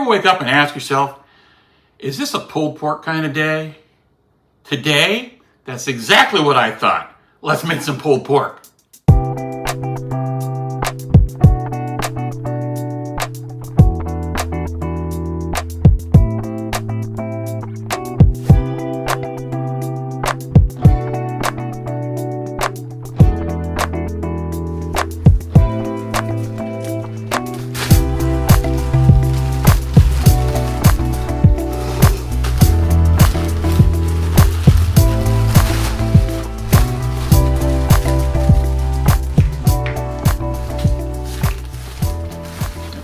ever wake up and ask yourself, is this a pulled pork kind of day? Today, that's exactly what I thought. Let's make some pulled pork.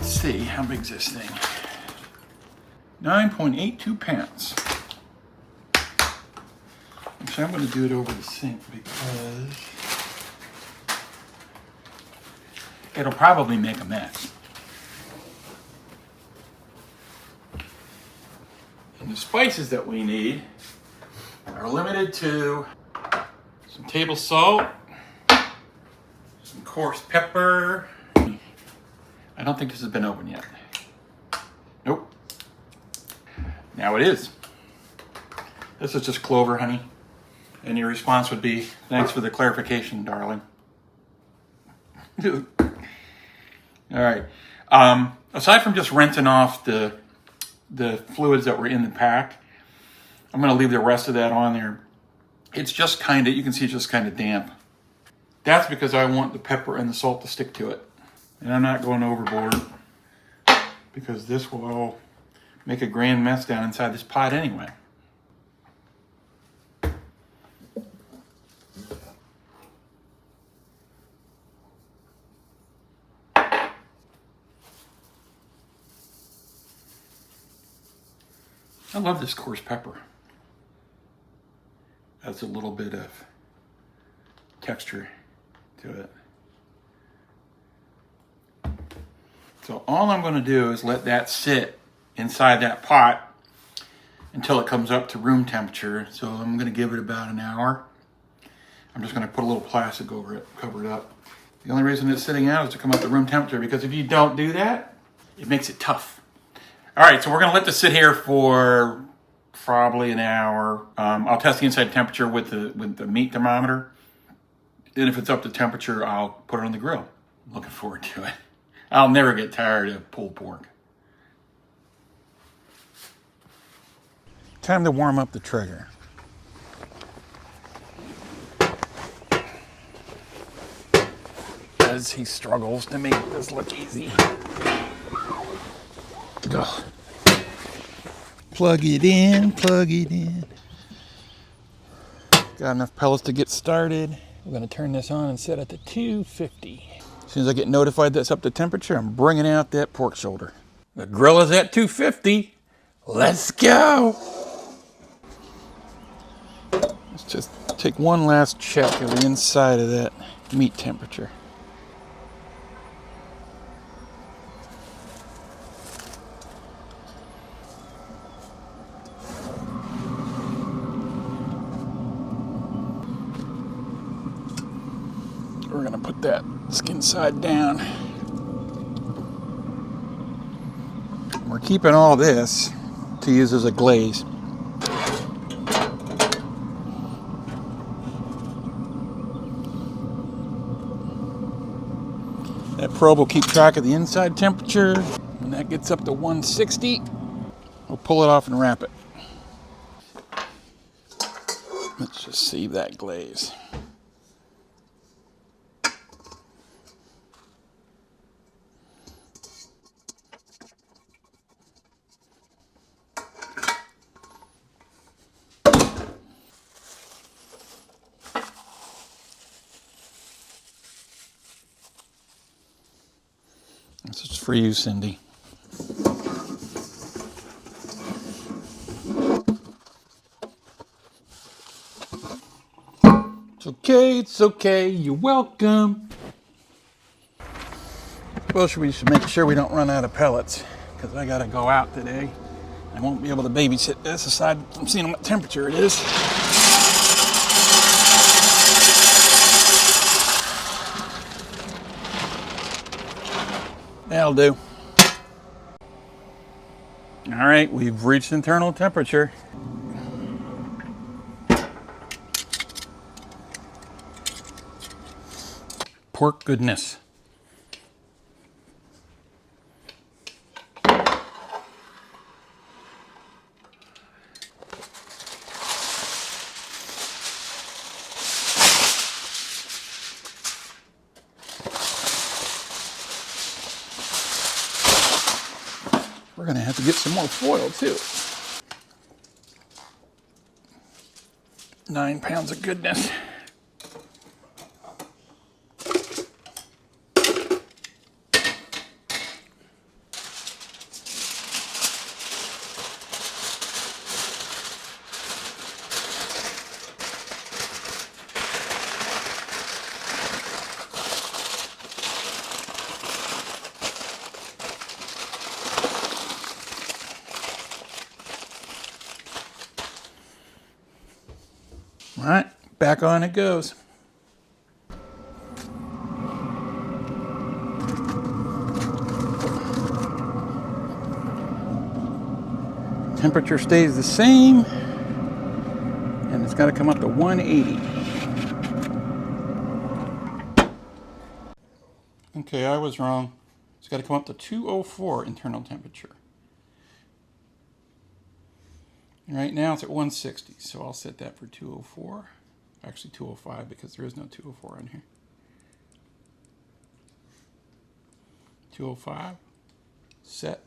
See how big is this thing? 9.82 pounds. Actually, I'm going to do it over the sink because it'll probably make a mess. And the spices that we need are limited to some table salt, some coarse pepper. I don't think this has been opened yet. Nope. Now it is. This is just clover, honey. And your response would be, thanks for the clarification, darling. All right. Aside from just rinsing off the fluids that were in the pack, I'm going to leave the rest of that on there. It's just kind of, you can see it's just kind of damp. That's because I want the pepper and the salt to stick to it. And I'm not going overboard because this will all make a grand mess down inside this pot anyway. I love this coarse pepper. Adds a little bit of texture to it. So all I'm going to do is let that sit inside that pot until it comes up to room temperature. So I'm going to give it about an hour. I'm just going to put a little plastic over it, cover it up. The only reason it's sitting out is to come up to room temperature, because if you don't do that, it makes it tough. All right, so we're going to let this sit here for probably an hour. I'll test the inside temperature with the meat thermometer. And if it's up to temperature, I'll put it on the grill. Looking forward to it. I'll never get tired of pulled pork. Time to warm up the Traeger. As he struggles to make this look easy. Go. Plug it in, plug it in. Got enough pellets to get started. We're going to turn this on and set it to 250. As soon as I get notified that's up to temperature, I'm bringing out that pork shoulder. The grill is at 250. Let's go. Let's just take one last check of the inside of that meat temperature. We're going to put that skin side down. We're keeping all this to use as a glaze. That probe will keep track of the inside temperature. When that gets up to 160, we'll pull it off and wrap it. Let's just save that glaze. This is for you, Cindy. It's okay, you're welcome. Well, we should make sure we don't run out of pellets, because I gotta go out today. I won't be able to babysit this aside from seeing what temperature it is. That'll do. All right, we've reached internal temperature. Pork goodness. We're gonna have to get some more foil too. 9 pounds of goodness. All right, back on it goes. Temperature stays the same, and it's got to come up to 180. Okay, I was wrong. It's got to come up to 204 internal temperature. Right now it's at 160, so I'll set that for 204. Actually 205 because there is no 204 on here. 205, set.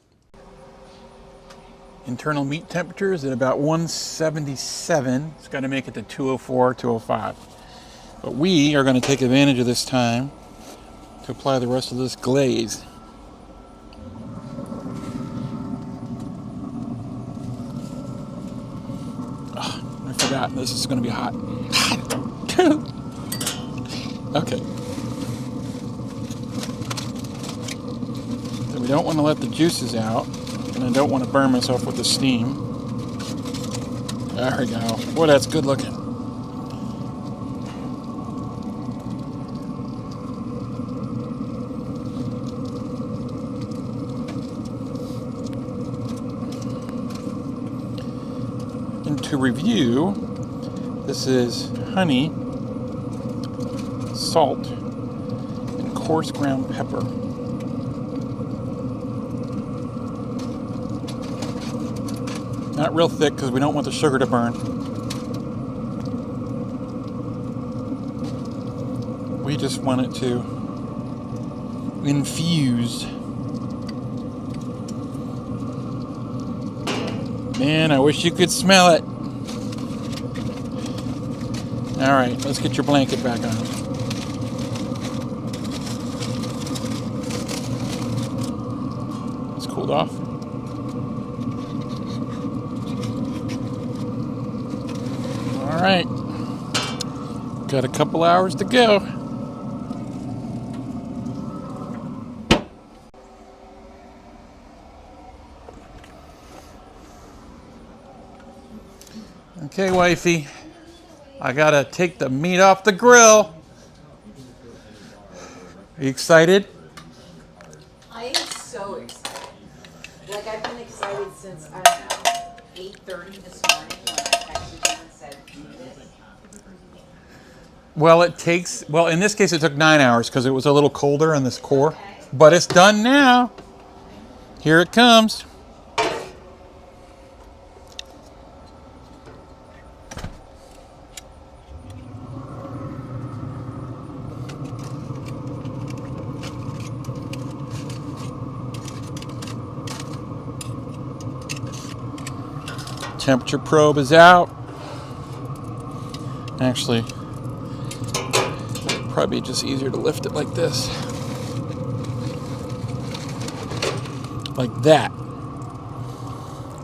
Internal meat temperature is at about 177. It's got to make it to 204, 205. But we are going to take advantage of this time to apply the rest of this glaze. Oh, I forgot, this is going to be hot. Okay. So we don't want to let the juices out, and I don't want to burn myself with the steam. There we go. Boy, that's good looking. And to review, this is honey, salt, and coarse ground pepper. Not real thick because we don't want the sugar to burn. We just want it to infuse. Man, I wish you could smell it. All right, let's get your blanket back on. It's cooled off. All right, got a couple hours to go. Okay, wifey, I gotta take the meat off the grill. Are you excited? I am so excited. Like, I've been excited since, I don't know, 8:30 this morning when I texted you and said, do this. Well, in this case it took 9 hours because it was a little colder on this core. But it's done now. Here it comes. Temperature probe is out. Actually, probably just easier to lift it like this. Like that.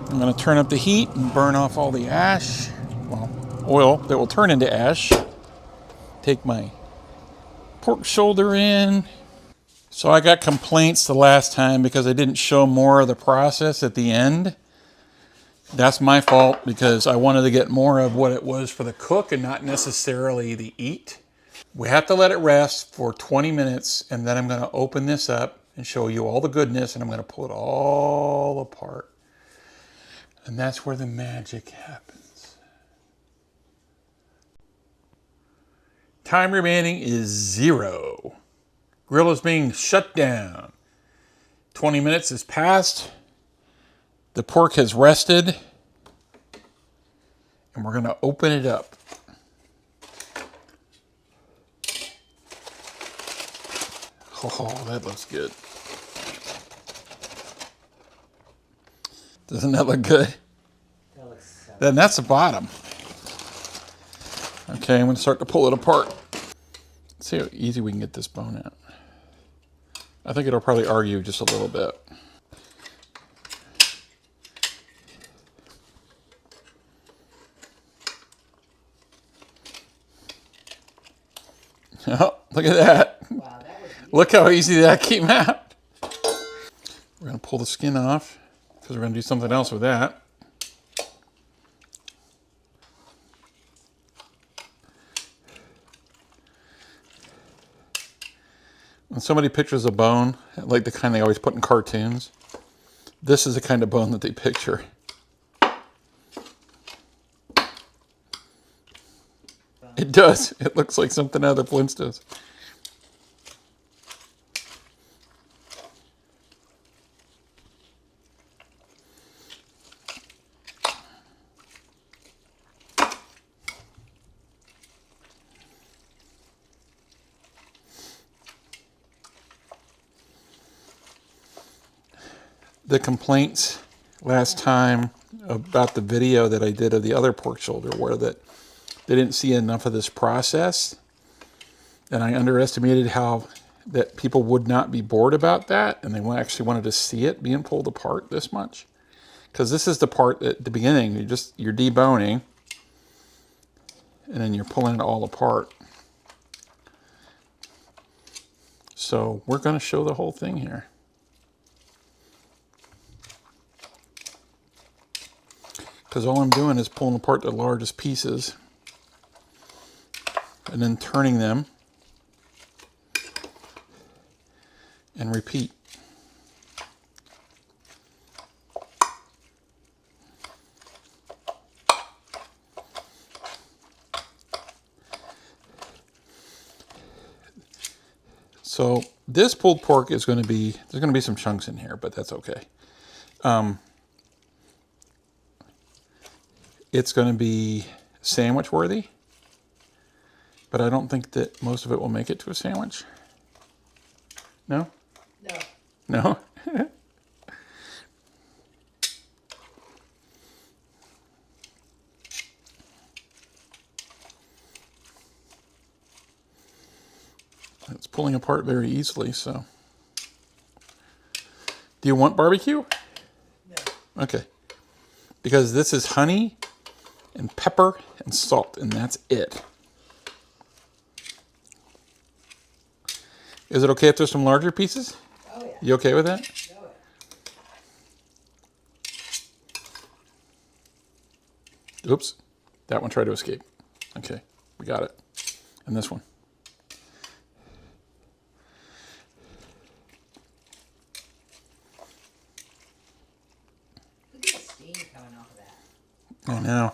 I'm going to turn up the heat and burn off all the ash. Well, oil that will turn into ash. Take my pork shoulder in. So I got complaints the last time because I didn't show more of the process at the end. That's my fault because I wanted to get more of what it was for the cook and not necessarily the eat. We have to let it rest for 20 minutes and then I'm going to open this up and show you all the goodness and I'm going to pull it all apart. And that's where the magic happens. Time remaining is 0. Grill is being shut down. 20 minutes has passed. The pork has rested. And we're going to open it up. Oh, that looks good. Doesn't that look good? That looks so Then that's the bottom. Okay, I'm going to start to pull it apart. Let's see how easy we can get this bone out. I think it'll probably argue just a little bit. Oh, look at that. wow, that was Look how easy that came out. We're going to pull the skin off because we're going to do something else with that. When somebody pictures a bone, like the kind they always put in cartoons, this is the kind of bone that they picture. It does. It looks like something out of the Flintstones. The complaints last time about the video that I did of the other pork shoulder were that they didn't see enough of this process, and I underestimated how that people would not be bored about that, and they actually wanted to see it being pulled apart this much, because this is the part at the beginning you're deboning, and then you're pulling it all apart. So we're going to show the whole thing here. Because all I'm doing is pulling apart the largest pieces and then turning them and repeat. So this pulled pork is going to be, there's going to be some chunks in here, but that's okay. It's going to be sandwich worthy, but I don't think that most of it will make it to a sandwich. No? No. No? It's pulling apart very easily, so. Do you want barbecue? No. Okay. Because this is honey and pepper and salt, and that's it. Is it okay if there's some larger pieces? Oh, yeah. You okay with that? Oh, yeah. Oops. That one tried to escape. Okay, we got it. And this one. Look at the steam coming off of that. I know.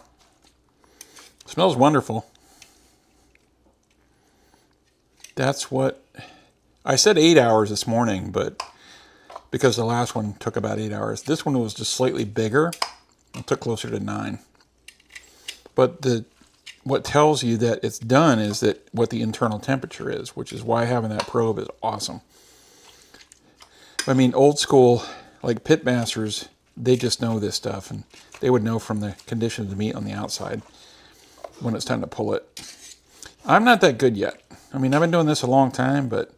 Smells wonderful. That's what I said 8 hours this morning, but because the last one took about 8 hours. This one was just slightly bigger. It took closer to 9. But what tells you that it's done is that what the internal temperature is, which is why having that probe is awesome. I mean, old school, like pit masters, they just know this stuff, and they would know from the condition of the meat on the outside when it's time to pull it. I'm not that good yet. I mean, I've been doing this a long time, but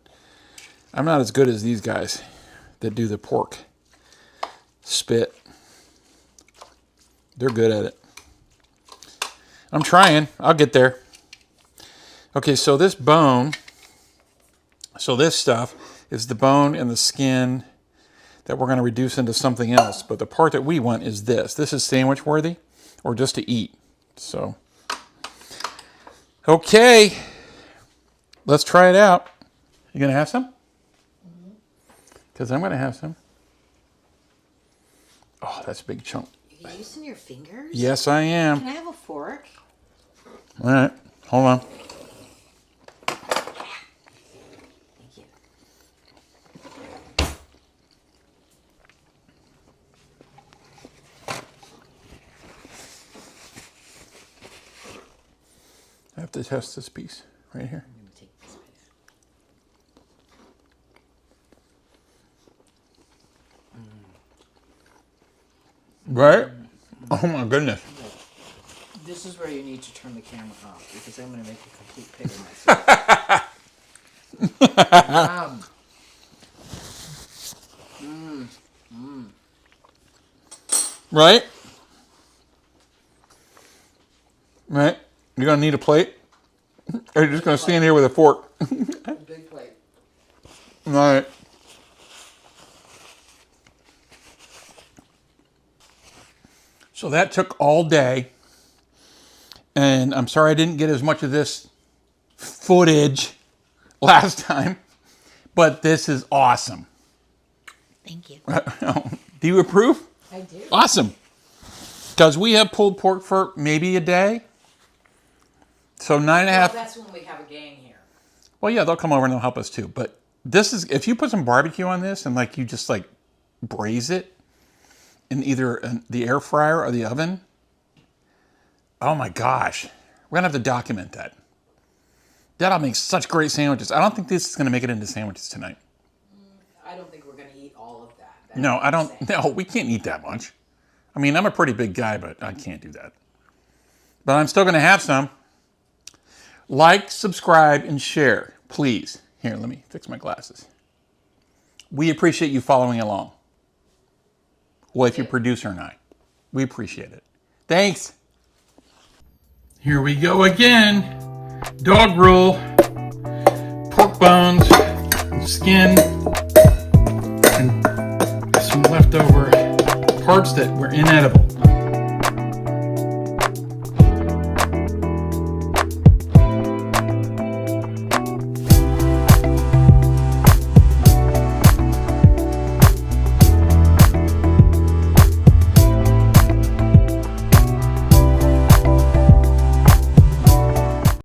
I'm not as good as these guys that do the pork spit. They're good at it. I'm trying. I'll get there. Okay, so this bone, so this stuff is the bone and the skin that we're going to reduce into something else. But the part that we want is this. This is sandwich worthy or just to eat. So, okay, let's try it out. You going to have some? Because I'm going to have some. Oh, that's a big chunk. You You using your fingers? Yes, I am. Can I have a fork? All right, hold on. Thank you. I have to test this piece right here. I'm gonna take this piece. Right? Oh my goodness. This is where you need to turn the camera off because I'm going to make a complete pig of myself. Right? Right? You're gonna need a plate? Or you're just gonna stand here with a fork? Big plate. All right. So that took all day. And I'm sorry I didn't get as much of this footage last time. But this is awesome. Thank you. Do you approve? I do. Awesome. Because we have pulled pork for maybe a day. So 9.5. Well, that's when we have a gang here. Well, yeah, they'll come over and they'll help us too. But this is, if you put some barbecue on this and like you just like braise it in either the air fryer or the oven, oh my gosh, we're gonna have to document that. That'll make such great sandwiches. I don't think this is gonna make it into sandwiches tonight. I don't think we're gonna eat all of that. No, I don't. No, we can't eat that much. I mean, I'm a pretty big guy, but I can't do that. But I'm still gonna have some. Like, subscribe, and share, please. Here, let me fix my glasses. We appreciate you following along. Well, if you're producer and I, we appreciate it. Thanks. Here we go again. Dog roll, pork bones, skin, and some leftover parts that were inedible.